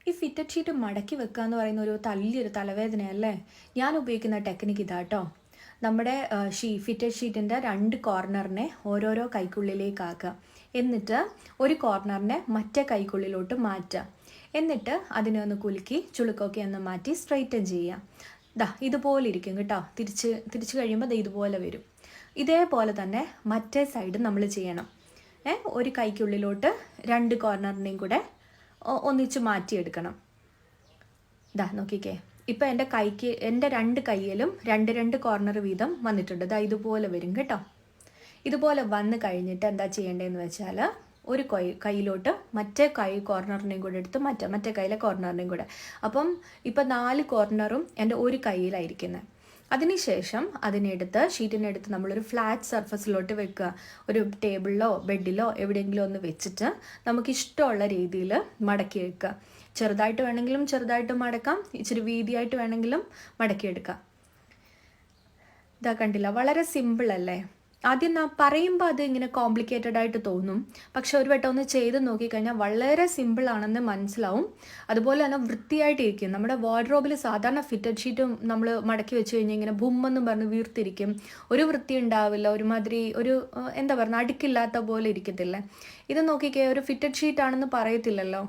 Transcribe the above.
ഈ fitted sheet മടക്കി വെക്കുക എന്ന് പറയുന്ന ഒരു വലിയൊരു തലവേദനയല്ലേ? ഞാൻ ഉപയോഗിക്കുന്ന ടെക്നിക്ക് ഇതാട്ടോ. നമ്മുടെ ഫിറ്റഡ് ഷീറ്റിൻ്റെ 2 കോർണറിനെ ഓരോരോ കൈക്കുള്ളിലേക്ക് ആക്കുക. എന്നിട്ട് ഒരു കോർണറിനെ മറ്റേ കൈക്കുള്ളിലോട്ട് മാറ്റുക. എന്നിട്ട് അതിനെ ഒന്ന് കുലുക്കി ചുളുക്കൊക്കെ ഒന്ന് മാറ്റി സ്ട്രെയിറ്റൻ ചെയ്യുക. ഇതുപോലെ ഇരിക്കും കേട്ടോ. തിരിച്ച് കഴിയുമ്പോൾ ഇതുപോലെ വരും. ഇതേപോലെ തന്നെ മറ്റേ സൈഡ് നമ്മൾ ചെയ്യണം. ഒരു കൈക്കുള്ളിലോട്ട് 2 കോർണറിനെയും കൂടെ ഒന്നിച്ച് മാറ്റിയെടുക്കണം. നോക്കിക്കേ, ഇപ്പം എൻ്റെ 2 കൈയിലും 2 കോർണർ വീതം വന്നിട്ടുണ്ട്. ഇതുപോലെ വരും കേട്ടോ. ഇതുപോലെ വന്ന് കഴിഞ്ഞിട്ട് എന്താ ചെയ്യേണ്ടതെന്ന് വെച്ചാൽ ഒരു കൈയിലോട്ട് മറ്റേ കോർണറിനെയും കൂടെ എടുത്ത് മറ്റേ കൈയിലെ കോർണറിനെയും കൂടെ. അപ്പം ഇപ്പം 4 കോർണറും എൻ്റെ ഒരു കൈയിലായിരിക്കുന്നത്. അതിനുശേഷം ഷീറ്റിനെടുത്ത് നമ്മളൊരു ഫ്ലാറ്റ് സർഫസിലോട്ട് വെക്കുക. ഒരു ടേബിളിലോ ബെഡിലോ എവിടെയെങ്കിലും ഒന്ന് വെച്ചിട്ട് നമുക്കിഷ്ടമുള്ള രീതിയിൽ മടക്കി വെക്കുക. ചെറുതായിട്ട് വേണമെങ്കിലും ചെറുതായിട്ട് മടക്കാം, ഇച്ചിരി വീതിയായിട്ട് വേണമെങ്കിലും മടക്കിയെടുക്കാം. കണ്ടില്ല, വളരെ സിമ്പിൾ അല്ലേ? ആദ്യം പറയുമ്പോൾ അത് ഇങ്ങനെ കോംപ്ലിക്കേറ്റഡ് ആയിട്ട് തോന്നും. പക്ഷെ ഒരു വട്ടം ഒന്ന് ചെയ്ത് നോക്കിക്കഴിഞ്ഞാൽ വളരെ സിമ്പിളാണെന്ന് മനസ്സിലാവും. അതുപോലെ തന്നെ വൃത്തിയായിട്ടിരിക്കും. നമ്മുടെ വാർഡ്രോബിൽ സാധാരണ ഫിറ്റഡ് ഷീറ്റും നമ്മൾ മടക്കി വെച്ച് കഴിഞ്ഞാൽ ഇങ്ങനെ ബുമ്മെന്നും പറഞ്ഞ് വീർത്തിരിക്കും. ഒരു വൃത്തി ഉണ്ടാവില്ല, ഒരുമാതിരി എന്താ പറയുക, അടുക്കില്ലാത്ത പോലെ ഇരിക്കത്തില്ലേ? ഇത് നോക്കിക്കേ, ഒരു ഫിറ്റഡ് ഷീറ്റാണെന്ന് പറയത്തില്ലല്ലോ.